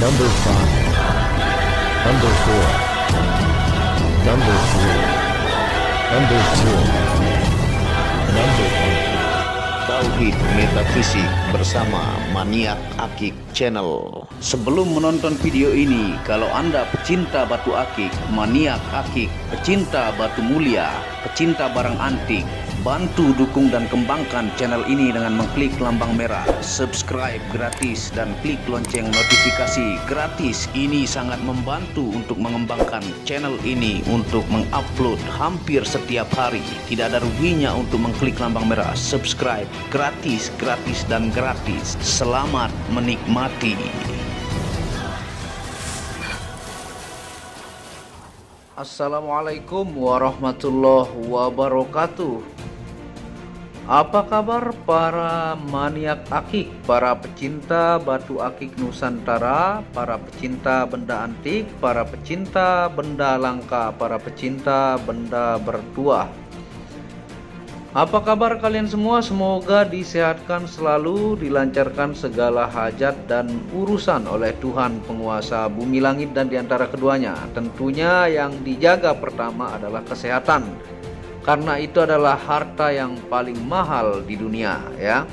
Number 5. Number 4. Number 3. Number 2. Number 1. Tauhid Metafisik bersama Maniak Akik Channel. Sebelum menonton video ini, kalau Anda pecinta batu akik, maniak akik, pecinta batu mulia, pecinta barang antik, bantu dukung dan kembangkan channel ini dengan mengklik lambang merah, subscribe gratis dan klik lonceng notifikasi gratis. Ini sangat membantu untuk mengembangkan channel ini untuk mengupload hampir setiap hari. Tidak ada ruginya untuk mengklik lambang merah, subscribe gratis, gratis dan gratis. Selamat menikmati. Assalamualaikum warahmatullahi wabarakatuh. Apa kabar para maniak akik, para pecinta batu akik Nusantara, para pecinta benda antik, para pecinta benda langka, para pecinta benda bertuah? Apa kabar kalian semua? Semoga disehatkan selalu, dilancarkan segala hajat dan urusan oleh Tuhan penguasa bumi langit dan diantara keduanya. Tentunya yang dijaga pertama adalah kesehatan, karena itu adalah harta yang paling mahal di dunia, ya.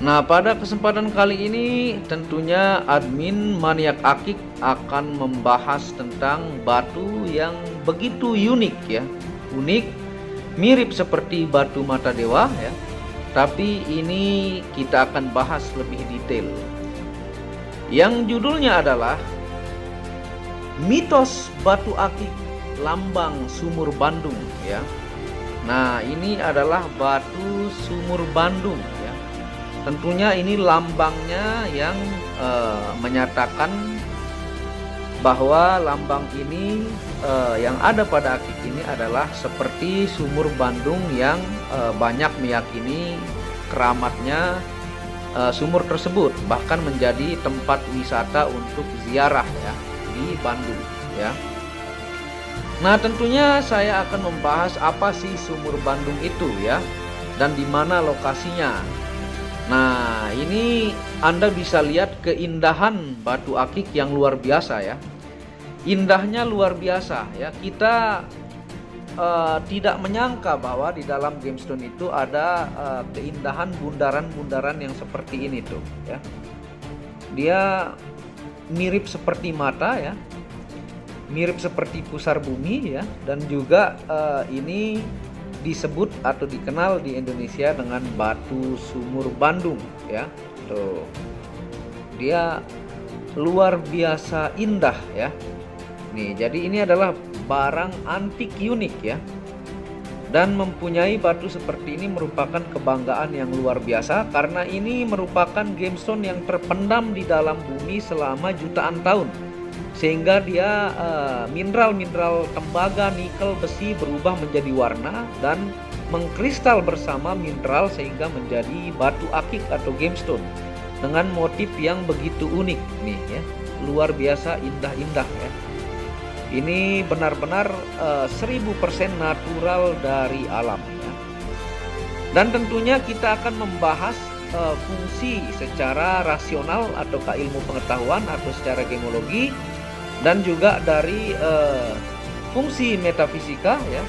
Nah, pada kesempatan kali ini tentunya admin Maniak Akik akan membahas tentang batu yang begitu unik, ya. Unik, mirip seperti batu mata dewa, ya. Tapi ini kita akan bahas lebih detail. Yang judulnya adalah Mitos Batu Akik Lambang Sumur Bandung, ya. Nah, ini adalah batu sumur Bandung, ya. Tentunya ini lambangnya yang menyatakan bahwa lambang ini yang ada pada akik ini adalah seperti sumur Bandung yang banyak meyakini keramatnya sumur tersebut, bahkan menjadi tempat wisata untuk ziarah, ya, di Bandung, ya. Nah, tentunya saya akan membahas apa sih sumur Bandung itu, ya, dan di mana lokasinya. Nah, ini Anda bisa lihat keindahan batu akik yang luar biasa, ya. Indahnya luar biasa, ya. Kita tidak menyangka bahwa di dalam gemstone itu ada keindahan bundaran-bundaran yang seperti ini tuh, ya. Dia mirip seperti mata, ya. Mirip seperti pusar bumi, ya. Dan juga ini disebut atau dikenal di Indonesia dengan batu sumur Bandung, ya. Tuh. Dia luar biasa indah, ya. Nih, jadi ini adalah barang antik unik, ya. Dan mempunyai batu seperti ini merupakan kebanggaan yang luar biasa, karena ini merupakan gemstone yang terpendam di dalam bumi selama jutaan tahun. Sehingga dia mineral-mineral tembaga, nikel, besi berubah menjadi warna dan mengkristal bersama mineral sehingga menjadi batu akik atau gemstone dengan motif yang begitu unik nih, ya. Luar biasa indah-indah, ya. Ini benar-benar 1000% natural dari alam, ya. Dan tentunya kita akan membahas fungsi secara rasional atau ilmu pengetahuan atau secara gemologi, dan juga dari fungsi metafisika, ya,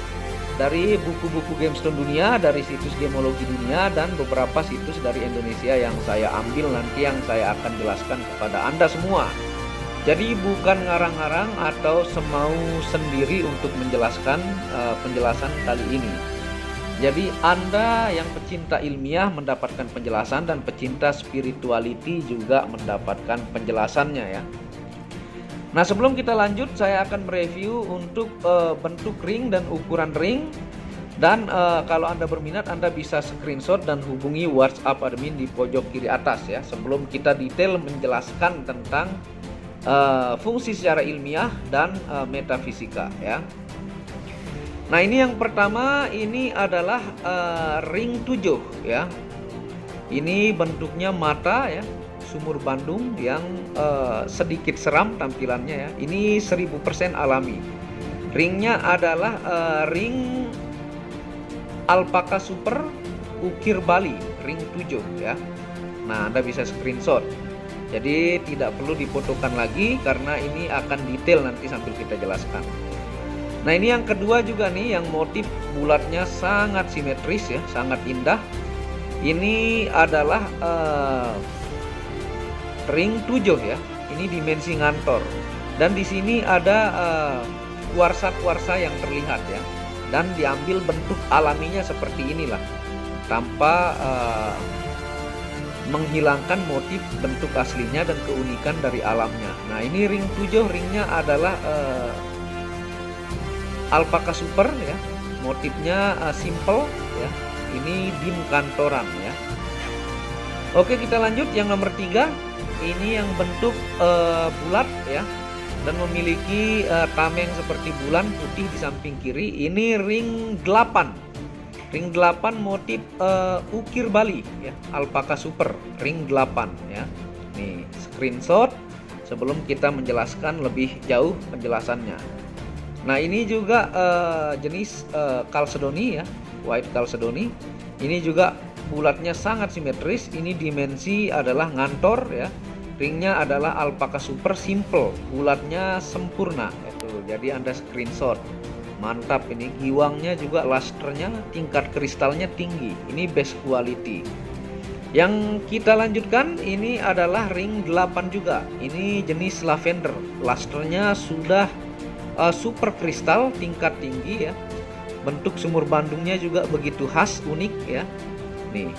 dari buku-buku gemstone dunia, dari situs gemologi dunia, dan beberapa situs dari Indonesia yang saya ambil nanti yang saya akan jelaskan kepada Anda semua. Jadi bukan ngarang-ngarang atau semau sendiri untuk menjelaskan penjelasan kali ini. Jadi Anda yang pecinta ilmiah mendapatkan penjelasan, dan pecinta spirituality juga mendapatkan penjelasannya, ya. Nah, sebelum kita lanjut, saya akan mereview untuk bentuk ring dan ukuran ring. Dan kalau Anda berminat, Anda bisa screenshot dan hubungi WhatsApp admin di pojok kiri atas, ya. Sebelum kita detail menjelaskan tentang fungsi secara ilmiah dan metafisika, ya. Nah, ini yang pertama, ini adalah ring 7, ya. Ini bentuknya mata, ya, sumur Bandung yang sedikit seram tampilannya, ya. Ini 1000% alami. Ringnya adalah ring alpaka super ukir Bali, ring 7, ya. Nah, Anda bisa screenshot. Jadi tidak perlu difotokan lagi karena ini akan detail nanti sambil kita jelaskan. Nah, ini yang kedua juga nih, yang motif bulatnya sangat simetris ya, sangat indah. Ini adalah ring 7 ya. Ini dimensi ngantor. Dan di sini ada kuarsa-kuarsa yang terlihat ya. Dan diambil bentuk alaminya seperti inilah, tanpa menghilangkan motif bentuk aslinya dan keunikan dari alamnya. Nah, ini ring 7, ringnya adalah alpaka super ya. Motifnya simple ya. Ini dim kantoran ya. Oke, kita lanjut yang nomor 3. Ini yang bentuk bulat ya, dan memiliki tameng seperti bulan putih di samping kiri. Ini ring 8. Ring 8 motif ukir Bali ya, alpaka super, ring 8 ya. Nih, screenshot sebelum kita menjelaskan lebih jauh penjelasannya. Nah, ini juga jenis Chalcedony ya, white Chalcedony. Ini juga bulatnya sangat simetris. Ini dimensi adalah ngantor ya. Ringnya adalah alpaka super simple, bulatnya sempurna itu. Jadi Anda screenshot. Mantap ini, giwangnya juga lusternya, tingkat kristalnya tinggi. Ini best quality. Yang kita lanjutkan ini adalah ring 8 juga. Ini jenis lavender. Lusternya sudah super kristal, tingkat tinggi ya. Bentuk sumur bandungnya juga begitu khas, unik ya. Nih.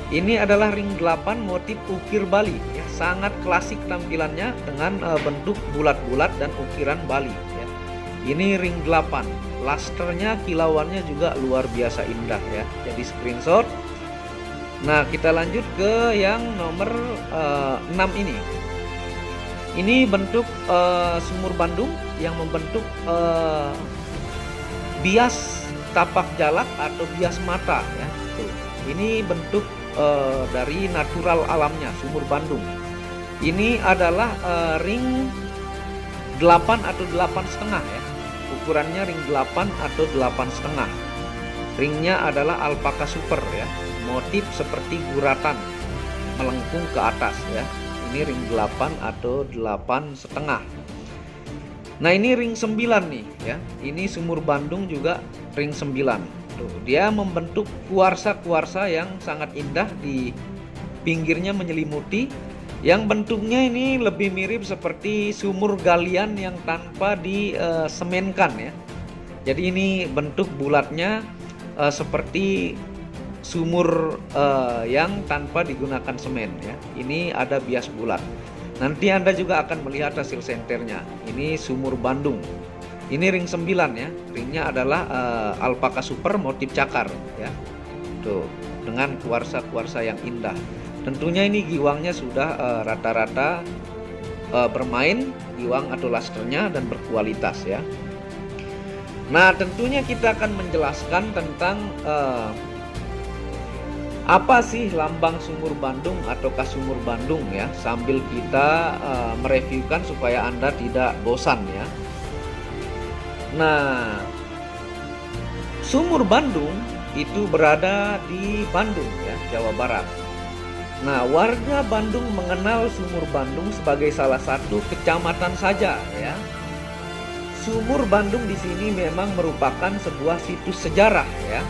Ini adalah ring 8 motif ukir Bali ya, sangat klasik tampilannya dengan bentuk bulat-bulat dan ukiran Bali ya. Ini ring 8, lusternya, kilauannya juga luar biasa indah ya. Jadi screenshot. Nah, kita lanjut ke yang nomor 6 ini. Ini bentuk sumur Bandung yang membentuk bias tapak jalak atau bias mata ya. Tuh. Ini bentuk dari natural alamnya sumur Bandung. Ini adalah ring 8 atau 8,5 ya. Ukurannya ring 8 atau 8,5. Ringnya adalah alpaka super ya. Motif seperti guratan melengkung ke atas ya. Ini ring 8 atau 8,5. Nah, ini ring 9 nih ya. Ini sumur Bandung juga ring 9. Tuh, dia membentuk kuarsa-kuarsa yang sangat indah, di pinggirnya menyelimuti, yang bentuknya ini lebih mirip seperti sumur galian yang tanpa disemenkan ya. Jadi ini bentuk bulatnya seperti sumur yang tanpa digunakan semen ya. Ini ada bias bulat. Nanti Anda juga akan melihat hasil senternya. Ini sumur Bandung. Ini ring 9 ya. Ringnya adalah alpaka super motif cakar ya. Tuh, dengan kuarsa-kuarsa yang indah. Tentunya ini giwangnya sudah rata-rata bermain giwang atau lusternya dan berkualitas ya. Nah, tentunya kita akan menjelaskan tentang apa sih lambang sumur Bandung ataukah sumur Bandung ya, sambil kita mereviewkan supaya Anda tidak bosan ya. Nah, sumur Bandung itu berada di Bandung ya, Jawa Barat. Nah, warga Bandung mengenal sumur Bandung sebagai salah satu kecamatan saja ya. Sumur Bandung di sini memang merupakan sebuah situs sejarah ya.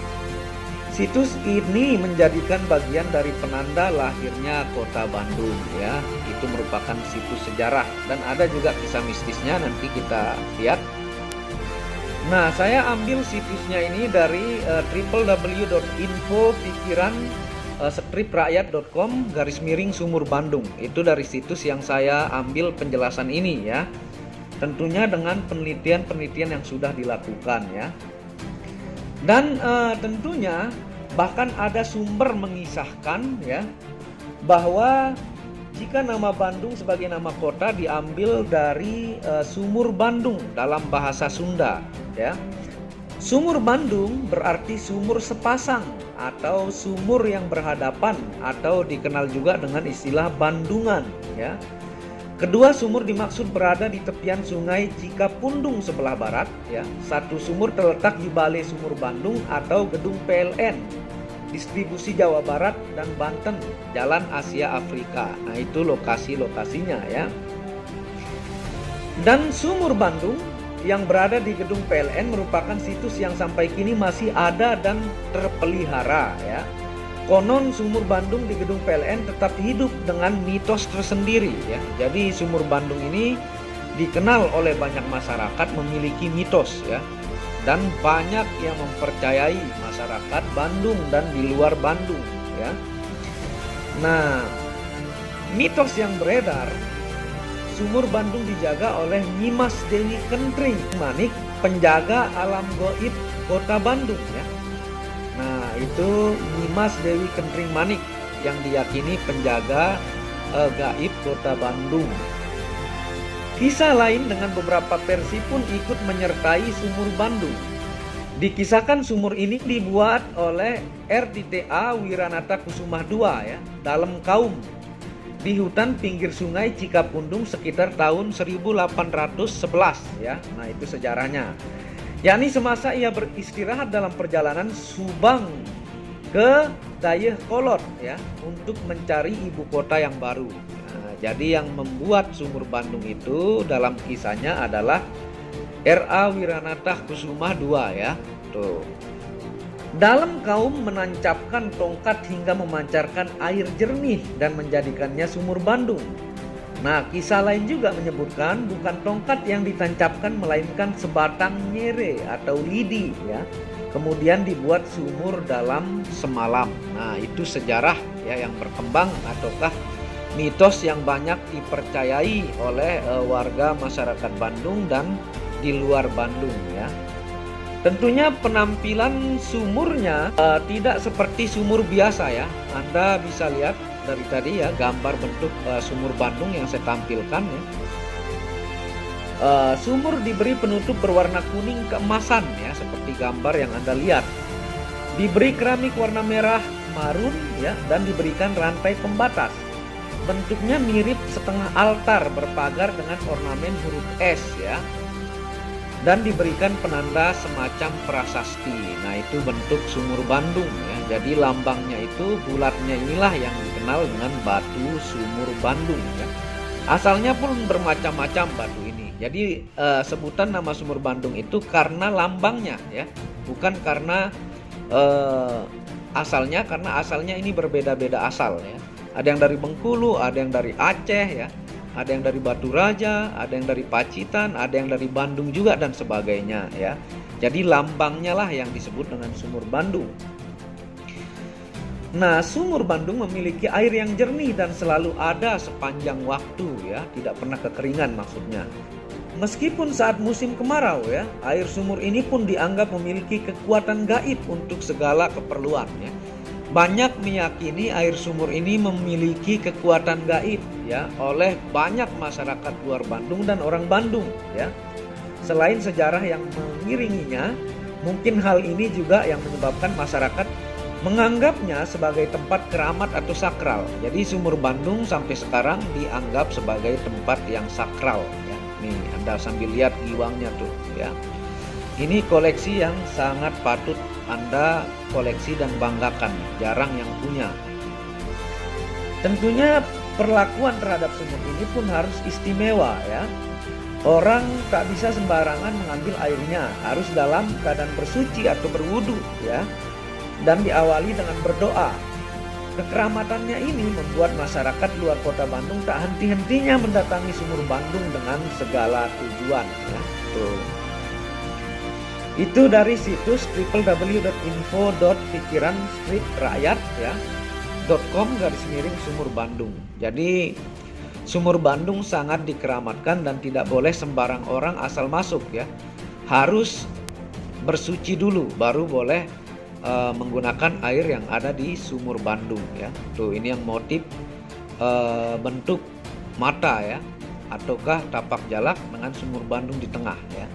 Situs ini menjadikan bagian dari penanda lahirnya kota Bandung ya. Itu merupakan situs sejarah dan ada juga kisah mistisnya, nanti kita lihat. Nah, saya ambil situsnya ini dari www.info-pikiran-rakyat.com/sumur Bandung. Itu dari situs yang saya ambil penjelasan ini ya. Tentunya dengan penelitian-penelitian yang sudah dilakukan ya. Dan tentunya bahkan ada sumber mengisahkan ya, bahwa jika nama Bandung sebagai nama kota diambil dari sumur Bandung dalam bahasa Sunda ya. Sumur Bandung berarti sumur sepasang atau sumur yang berhadapan, atau dikenal juga dengan istilah bandungan ya. Kedua sumur dimaksud berada di tepian sungai Cikapundung sebelah barat ya. Satu sumur terletak di Balai Sumur Bandung atau gedung PLN distribusi Jawa Barat dan Banten, Jalan Asia Afrika. Nah, itu lokasi-lokasinya ya. Dan Sumur Bandung yang berada di gedung PLN merupakan situs yang sampai kini masih ada dan terpelihara ya. Konon Sumur Bandung di gedung PLN tetap hidup dengan mitos tersendiri ya. Jadi Sumur Bandung ini dikenal oleh banyak masyarakat memiliki mitos ya. Dan banyak yang mempercayai masyarakat Bandung dan di luar Bandung ya. Nah, mitos yang beredar, Sumur Bandung dijaga oleh Nyimas Dewi Kentring Manik, penjaga alam gaib Kota Bandung ya. Nah, itu Nyimas Dewi Kentring Manik yang diyakini penjaga gaib Kota Bandung. Kisah lain dengan beberapa versi pun ikut menyertai Sumur Bandung. Dikisahkan sumur ini dibuat oleh RDTA Wiranata Kusumah II ya, dalam kaum di hutan pinggir sungai Cikapundung sekitar tahun 1811 ya. Nah, itu sejarahnya. Yakni semasa ia beristirahat dalam perjalanan Subang ke Dayakolot ya, untuk mencari ibu kota yang baru. Nah, jadi yang membuat Sumur Bandung itu dalam kisahnya adalah RA Wiranata Kusumah II ya. Tuh. Dalam kaum menancapkan tongkat hingga memancarkan air jernih dan menjadikannya Sumur Bandung. Nah, kisah lain juga menyebutkan bukan tongkat yang ditancapkan melainkan sebatang nyere atau lidi ya. Kemudian dibuat sumur dalam semalam. Nah, itu sejarah ya yang berkembang ataukah mitos yang banyak dipercayai oleh warga masyarakat Bandung dan di luar Bandung ya. Tentunya penampilan sumurnya tidak seperti sumur biasa ya. Anda bisa lihat dari tadi ya gambar bentuk Sumur Bandung yang saya tampilkan ya. Sumur diberi penutup berwarna kuning keemasan ya, seperti gambar yang Anda lihat. Diberi keramik warna merah marun ya, dan diberikan rantai pembatas. Bentuknya mirip setengah altar berpagar dengan ornamen huruf S ya. Dan diberikan penanda semacam prasasti. Nah, itu bentuk Sumur Bandung ya. Jadi lambangnya itu bulatnya inilah yang dikenal dengan batu Sumur Bandung ya. Asalnya pun bermacam-macam batu ini. Jadi sebutan nama Sumur Bandung itu karena lambangnya ya, bukan karena asalnya, karena asalnya ini berbeda-beda asal ya. Ada yang dari Bengkulu, ada yang dari Aceh ya. Ada yang dari Batu Raja, ada yang dari Pacitan, ada yang dari Bandung juga dan sebagainya ya. Jadi lambangnya lah yang disebut dengan Sumur Bandung. Nah, Sumur Bandung memiliki air yang jernih dan selalu ada sepanjang waktu ya, tidak pernah kekeringan maksudnya. Meskipun saat musim kemarau ya, air sumur ini pun dianggap memiliki kekuatan gaib untuk segala keperluan ya. Banyak meyakini air sumur ini memiliki kekuatan gaib ya oleh banyak masyarakat luar Bandung dan orang Bandung ya. Selain sejarah yang mengiringinya, mungkin hal ini juga yang menyebabkan masyarakat menganggapnya sebagai tempat keramat atau sakral. Jadi Sumur Bandung sampai sekarang dianggap sebagai tempat yang sakral ya. Nih, Anda sambil lihat giwangnya tuh ya. Ini koleksi yang sangat patut Anda koleksi dan banggakan, jarang yang punya. Tentunya perlakuan terhadap sumur ini pun harus istimewa ya. Orang tak bisa sembarangan mengambil airnya, harus dalam keadaan bersuci atau berwudu ya. Dan diawali dengan berdoa. Kekeramatannya ini membuat masyarakat luar kota Bandung tak henti-hentinya mendatangi Sumur Bandung dengan segala tujuan ya. Tuh. Itu dari situs www.info.pikiran-rakyat ya .com/Sumur Bandung. Jadi Sumur Bandung sangat dikeramatkan dan tidak boleh sembarang orang asal masuk ya. Harus bersuci dulu baru boleh menggunakan air yang ada di Sumur Bandung ya. Tuh, ini yang motif bentuk mata ya, ataukah tapak jalak dengan Sumur Bandung di tengah ya.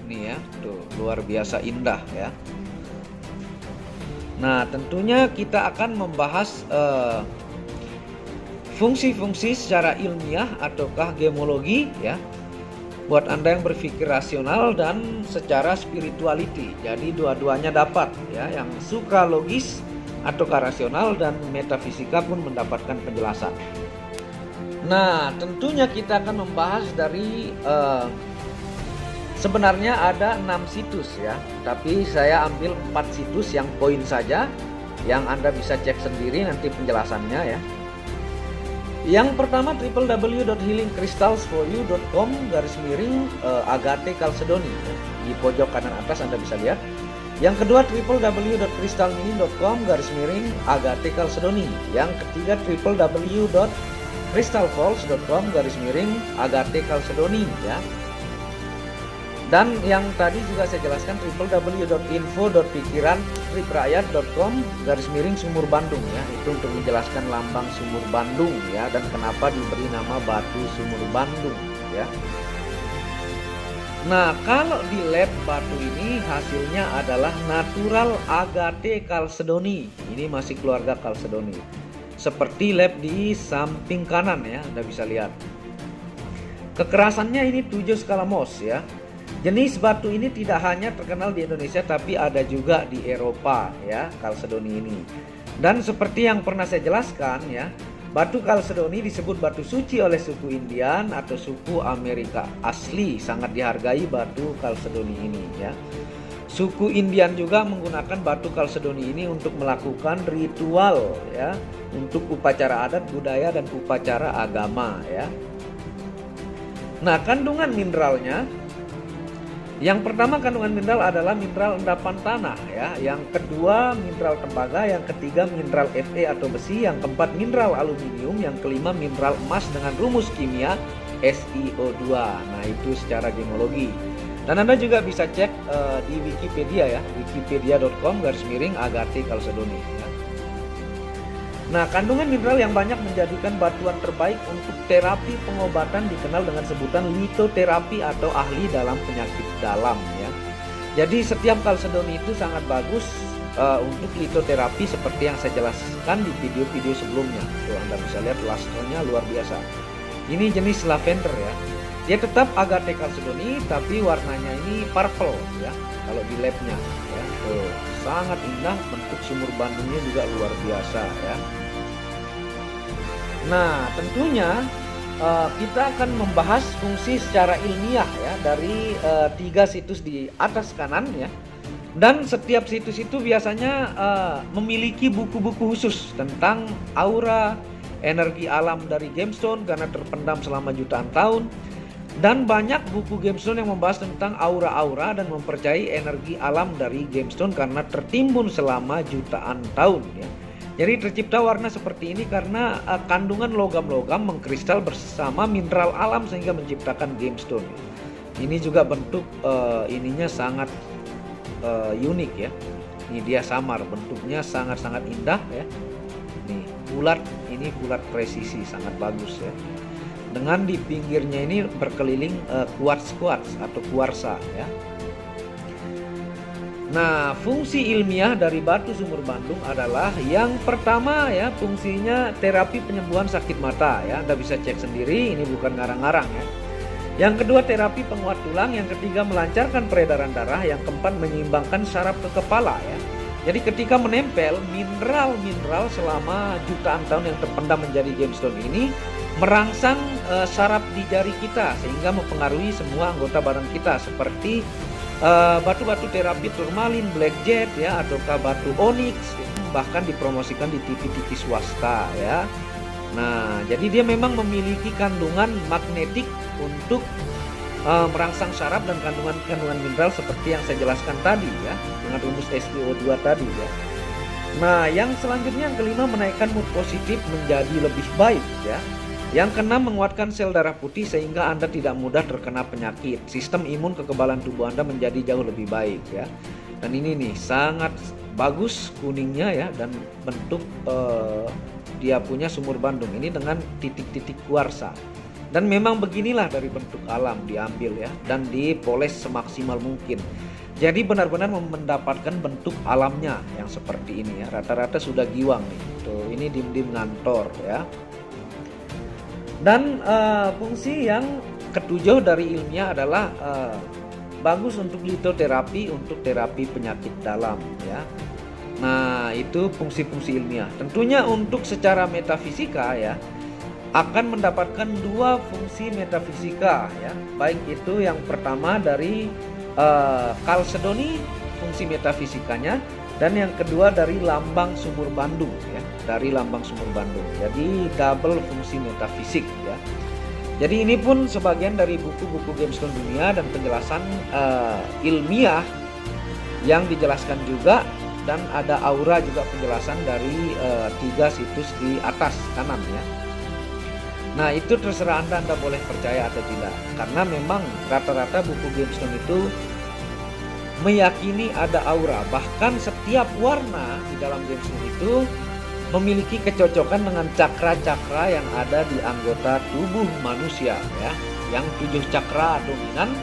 Ini ya, tuh luar biasa indah ya. Nah, tentunya kita akan membahas fungsi-fungsi secara ilmiah ataukah gemologi ya. Buat Anda yang berpikir rasional dan secara spirituality. Jadi dua-duanya dapat ya. Yang suka logis ataukah rasional, dan metafisika pun mendapatkan penjelasan. Nah, tentunya kita akan membahas dari sebenarnya ada 6 situs ya, tapi saya ambil 4 situs yang poin saja, yang Anda bisa cek sendiri nanti penjelasannya ya. Yang pertama www.healingcrystals4u.com/Agate Calcedoni ya. Di pojok kanan atas Anda bisa lihat. Yang kedua www.crystalmini.com/Agate Calcedoni. Yang ketiga www.crystalfalls.com/Agate Calcedoni ya. Dan yang tadi juga saya jelaskan www.info.pikiran-rakyat.com/sumur Bandung ya. Itu untuk menjelaskan lambang sumur Bandung ya, dan kenapa diberi nama batu sumur Bandung ya. Nah, kalau di lab batu ini hasilnya adalah natural Agate Calcedoni. Ini masih keluarga Calcedoni. Seperti lab di samping kanan ya, Anda bisa lihat. Kekerasannya ini 7 skala Mohs ya. Jenis batu ini tidak hanya terkenal di Indonesia, tapi ada juga di Eropa ya, Calcedoni ini. Dan seperti yang pernah saya jelaskan ya, batu Calcedoni disebut batu suci oleh suku Indian atau suku Amerika asli. Sangat dihargai batu Calcedoni ini ya. Suku Indian juga menggunakan batu Calcedoni ini untuk melakukan ritual ya, untuk upacara adat, budaya, dan upacara agama ya. Nah, kandungan mineralnya, yang pertama kandungan mineral adalah mineral endapan tanah ya, yang kedua mineral tembaga, yang ketiga mineral Fe atau besi, yang keempat mineral aluminium, yang kelima mineral emas dengan rumus kimia SiO2. Nah, itu secara gemologi. Dan Anda juga bisa cek di Wikipedia ya, wikipedia.com/Agate Calcedoni ya. Nah, kandungan mineral yang banyak menjadikan batuan terbaik untuk terapi pengobatan dikenal dengan sebutan litoterapi atau ahli dalam penyakit dalam ya. Jadi setiap Calcedoni itu sangat bagus untuk litoterapi seperti yang saya jelaskan di video-video sebelumnya. Tuh, Anda bisa lihat lusternya luar biasa. Ini jenis lavender ya. Dia tetap Agate Calcedoni tapi warnanya ini purple ya kalau di labnya ya. Tuh, sangat indah, bentuk sumur Bandungnya juga luar biasa ya. Nah, tentunya kita akan membahas fungsi secara ilmiah ya dari 3 situs di atas kanan ya. Dan setiap situs itu biasanya memiliki buku-buku khusus tentang aura, energi alam dari gemstone karena terpendam selama jutaan tahun. Dan banyak buku gemstone yang membahas tentang aura-aura dan mempercayai energi alam dari gemstone karena tertimbun selama jutaan tahun ya. Jadi tercipta warna seperti ini karena kandungan logam-logam mengkristal bersama mineral alam sehingga menciptakan gemstone. Ini juga bentuk ininya sangat unik ya. Ini dia samar, bentuknya sangat-sangat indah ya. Nih, bulat, ini bulat presisi, sangat bagus ya. Dengan di pinggirnya ini berkeliling quartz atau kuarsa ya. Nah, fungsi ilmiah dari batu sumur Bandung adalah yang pertama ya, fungsinya terapi penyembuhan sakit mata ya. Anda bisa cek sendiri, ini bukan ngarang-ngarang ya. Yang kedua terapi penguat tulang, yang ketiga melancarkan peredaran darah, yang keempat menyeimbangkan saraf ke kepala ya. Jadi ketika menempel mineral-mineral selama jutaan tahun yang terpendam menjadi gemstone ini merangsang saraf di jari kita sehingga mempengaruhi semua anggota badan kita seperti batu-batu terapi turmalin, black jet ya, ataukah batu onyx, bahkan dipromosikan di TV-TV swasta ya. Nah, jadi dia memang memiliki kandungan magnetik untuk merangsang saraf dan kandungan mineral seperti yang saya jelaskan tadi ya, dengan rumus SiO2 tadi ya. Nah, yang selanjutnya yang kelima menaikkan mood positif menjadi lebih baik ya. Yang keenam menguatkan sel darah putih sehingga Anda tidak mudah terkena penyakit. Sistem imun kekebalan tubuh Anda menjadi jauh lebih baik ya. Dan ini nih sangat bagus kuningnya ya, dan bentuk dia punya sumur Bandung ini dengan titik-titik kuarsa. Dan memang beginilah dari bentuk alam diambil ya, dan dipoles semaksimal mungkin. Jadi benar-benar mendapatkan bentuk alamnya yang seperti ini ya. Rata-rata sudah giwang nih. Tuh, ini dim-dim ngantor ya. Dan fungsi yang ketujuh dari ilmiah adalah bagus untuk litoterapi, untuk terapi penyakit dalam ya. Nah, itu fungsi-fungsi ilmiah. Tentunya untuk secara metafisika ya akan mendapatkan dua fungsi metafisika ya. Baik itu yang pertama dari Chalcedony fungsi metafisikanya, dan yang kedua dari lambang sumur Bandung ya, dari lambang sumur Bandung. Jadi double fungsi metafisik ya. Jadi ini pun sebagian dari buku-buku Gemstone dunia dan penjelasan ilmiah yang dijelaskan juga, dan ada aura juga penjelasan dari 3 situs di atas kanan ya. Nah, itu terserah Anda boleh percaya atau tidak, karena memang rata-rata buku Gemstone itu meyakini ada aura. Bahkan setiap warna di dalam Gemstone itu memiliki kecocokan dengan cakra-cakra yang ada di anggota tubuh manusia ya, yang 7 cakra dominan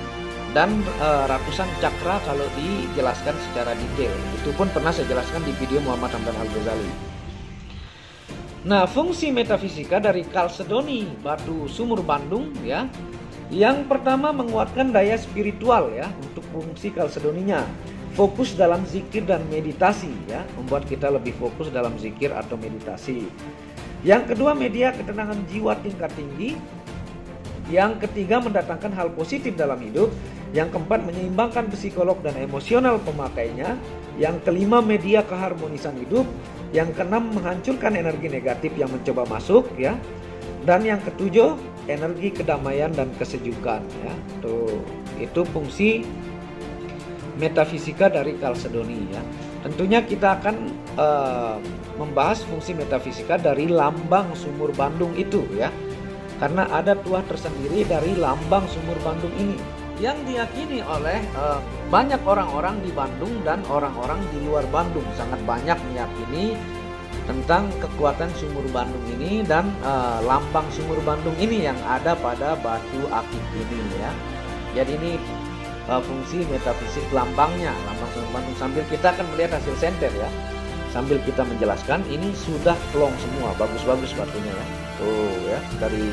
dan ratusan cakra kalau dijelaskan secara detail. Itu pun pernah saya jelaskan di video Muhammad Hamdan Al-Ghazali. Nah, fungsi metafisika dari Chalcedony batu sumur Bandung ya, yang pertama menguatkan daya spiritual ya. Untuk fungsi Chalcedoninya fokus dalam zikir dan meditasi ya, membuat kita lebih fokus dalam zikir atau meditasi. Yang kedua, media ketenangan jiwa tingkat tinggi. Yang ketiga, mendatangkan hal positif dalam hidup. Yang keempat, menyeimbangkan psikolog dan emosional pemakainya. Yang kelima, media keharmonisan hidup. Yang keenam, menghancurkan energi negatif yang mencoba masuk ya. Dan yang ketujuh, energi kedamaian dan kesejukan ya. Tuh, itu fungsi metafisika dari Chalcedony ya. Tentunya kita akan membahas fungsi metafisika dari lambang sumur Bandung itu ya. Karena ada tuah tersendiri dari lambang sumur Bandung ini yang diyakini oleh banyak orang-orang di Bandung dan orang-orang di luar Bandung. Sangat banyak meyakini tentang kekuatan sumur Bandung ini dan lambang sumur Bandung ini yang ada pada batu akik ini ya. Jadi ini fungsi metafisik lambangnya, lambang sumur Bandung. Sambil kita akan melihat hasil senter ya, sambil kita menjelaskan. Ini sudah plong semua, bagus-bagus batunya ya. Tuh ya, dari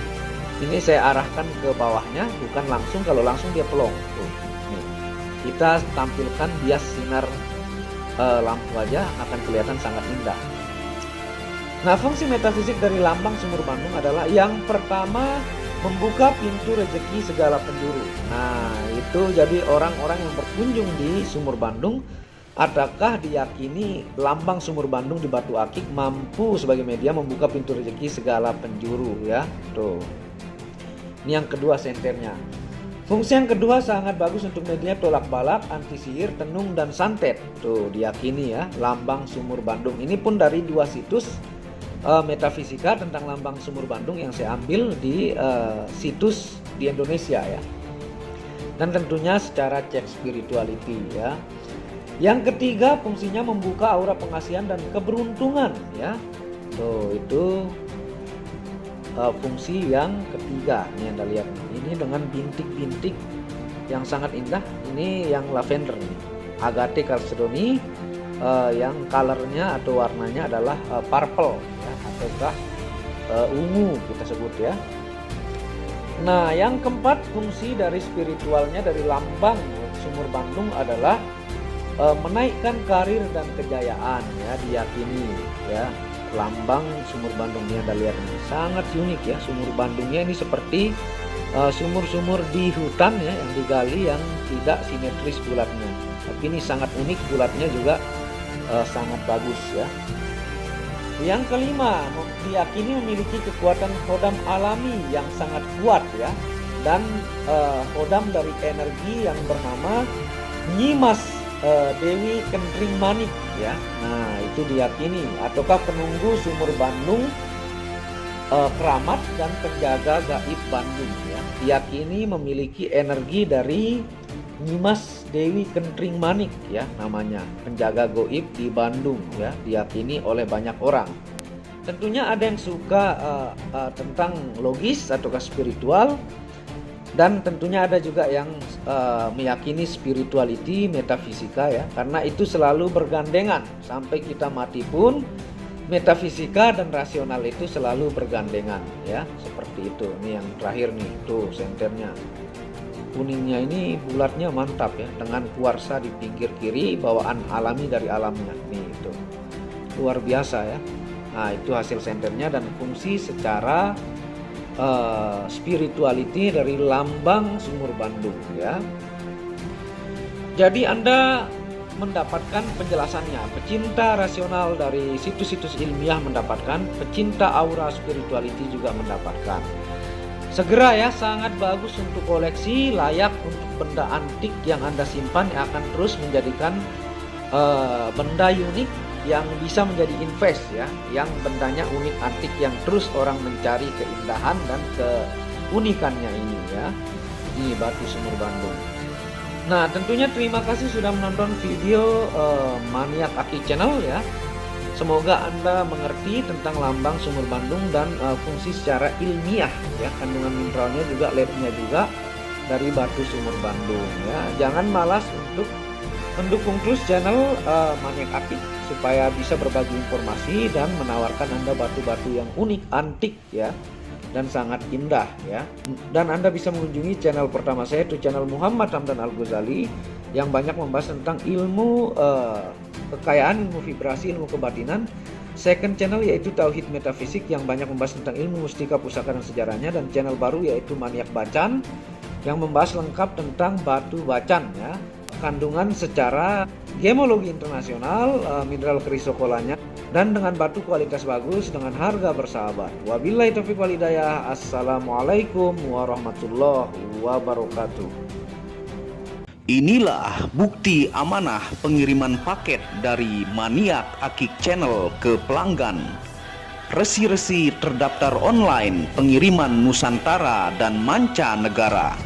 ini saya arahkan ke bawahnya, bukan langsung. Kalau langsung dia pelong. Tuh, nih. Kita tampilkan bias sinar lampu aja akan kelihatan sangat indah. Nah, fungsi metafisik dari lambang sumur Bandung adalah yang pertama, membuka pintu rezeki segala penjuru. Nah, itu jadi orang-orang yang berkunjung di sumur Bandung, adakah diyakini lambang sumur Bandung di batu akik mampu sebagai media membuka pintu rezeki segala penjuru ya. Tuh. Ini yang kedua senternya. Fungsi yang kedua sangat bagus untuk media tolak balak, anti sihir, tenung dan santet. Tuh, diyakini ya, lambang sumur Bandung. Ini pun dari 2 situs metafisika tentang lambang sumur Bandung yang saya ambil di situs di Indonesia ya. Dan tentunya secara cek spirituality ya. Yang ketiga, fungsinya membuka aura pengasihan dan keberuntungan ya. Tuh, itu fungsi yang ketiga. Nih Anda lihat nih. Ini dengan bintik-bintik yang sangat indah. Ini yang lavender nih. Agate Chalcedony yang colornya atau warnanya adalah purple ya, ataukah ungu kita sebut ya. Nah, yang keempat, fungsi dari spiritualnya dari lambang sumur Bandung adalah menaikkan karir dan kejayaan ya, diyakini ya. Lambang sumur Bandung ini Anda lihat ini sangat unik ya. Sumur Bandungnya ini seperti sumur-sumur di hutan ya, yang digali yang tidak simetris bulatnya. Tapi ini sangat unik, bulatnya juga sangat bagus ya. Yang kelima, diyakini memiliki kekuatan hodam alami yang sangat kuat ya, dan hodam dari energi yang bernama Nyimas Dewi Kendring Manik ya. Nah, itu diyakini, ataukah penunggu sumur Bandung, keramat dan penjaga gaib Bandung ya. Diyakini memiliki energi dari Nyimas Dewi Kendring Manik ya, namanya penjaga gaib di Bandung ya, diyakini oleh banyak orang. Tentunya ada yang suka tentang logis ataukah spiritual, dan tentunya ada juga yang meyakini spirituality, metafisika ya, karena itu selalu bergandengan sampai kita mati pun. Metafisika dan rasional itu selalu bergandengan ya, seperti itu. Ini yang terakhir nih, tuh senternya. kuningnya ini bulatnya mantap ya, dengan kuarsa di pinggir kiri, bawaan alami dari alamnya. Nih itu luar biasa ya. Nah itu hasil sendernya dan fungsi secara spirituality dari lambang sumur Bandung ya. Jadi Anda mendapatkan penjelasannya, pecinta rasional dari situs-situs ilmiah mendapatkan, pecinta aura spirituality juga mendapatkan. Segera ya, sangat bagus untuk koleksi, layak untuk benda antik yang Anda simpan, yang akan terus menjadikan benda unik yang bisa menjadi invest ya, yang bendanya unik antik yang terus orang mencari keindahan dan keunikannya ini ya. Ini batu sumur Bandung. Nah tentunya terima kasih sudah menonton video Maniak Akik Channel ya. Semoga Anda mengerti tentang lambang sumur Bandung dan fungsi secara ilmiah ya, kandungan mineralnya juga, labnya juga dari batu sumur Bandung ya. Jangan malas untuk mendukung terus channel Maniak Akik supaya bisa berbagi informasi dan menawarkan Anda batu-batu yang unik, antik ya, dan sangat indah ya. Dan Anda bisa mengunjungi channel pertama saya, itu channel Muhammad Hamdan Al-Ghazali, yang banyak membahas tentang ilmu kekayaan, ilmu vibrasi, ilmu kebatinan. Second channel yaitu Tauhid Metafisik, yang banyak membahas tentang ilmu mustika, pusaka dan sejarahnya. Dan channel baru yaitu Maniak Bacan, yang membahas lengkap tentang batu bacan ya, kandungan secara gemologi internasional, mineral krisokolanya, dan dengan batu kualitas bagus dengan harga bersahabat. Wabillahi taufiq wal hidayah. Assalamualaikum warahmatullahi wabarakatuh. Inilah bukti amanah pengiriman paket dari Maniak Akik Channel ke pelanggan. Resi-resi terdaftar online pengiriman Nusantara dan mancanegara.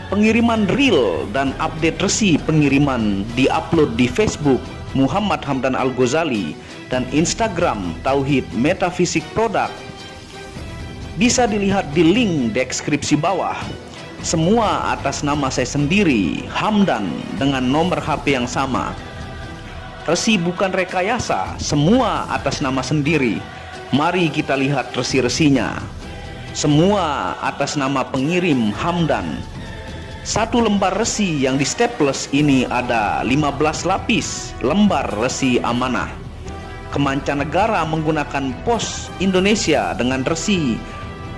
Pengiriman real dan update resi pengiriman diupload di Facebook Muhammad Hamdan Al-Ghazali dan Instagram Tauhid Metafisik Produk. Bisa dilihat di link deskripsi bawah. Semua atas nama saya sendiri, Hamdan, dengan nomor HP yang sama. Resi bukan rekayasa, semua atas nama sendiri. Mari kita lihat resi-resinya. Semua atas nama pengirim Hamdan. Satu lembar resi yang di staples ini ada 15 lapis lembar resi amanah. Kemancanegara menggunakan pos Indonesia dengan resi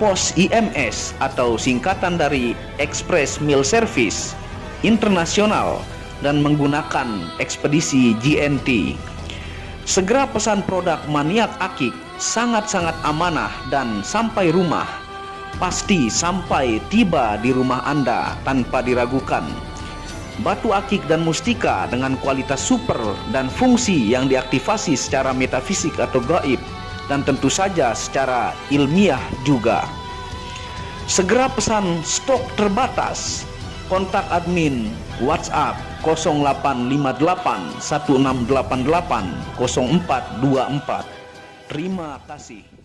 pos IMS atau singkatan dari Express Mail Service Internasional dan menggunakan ekspedisi GNT. Segera pesan produk Maniak Akik, sangat-sangat amanah dan sampai rumah. Pasti sampai tiba di rumah Anda tanpa diragukan. Batu akik dan mustika dengan kualitas super dan fungsi yang diaktifasi secara metafisik atau gaib, dan tentu saja secara ilmiah juga. Segera pesan, stok terbatas. Kontak admin WhatsApp 0858 1688 0424. Terima kasih.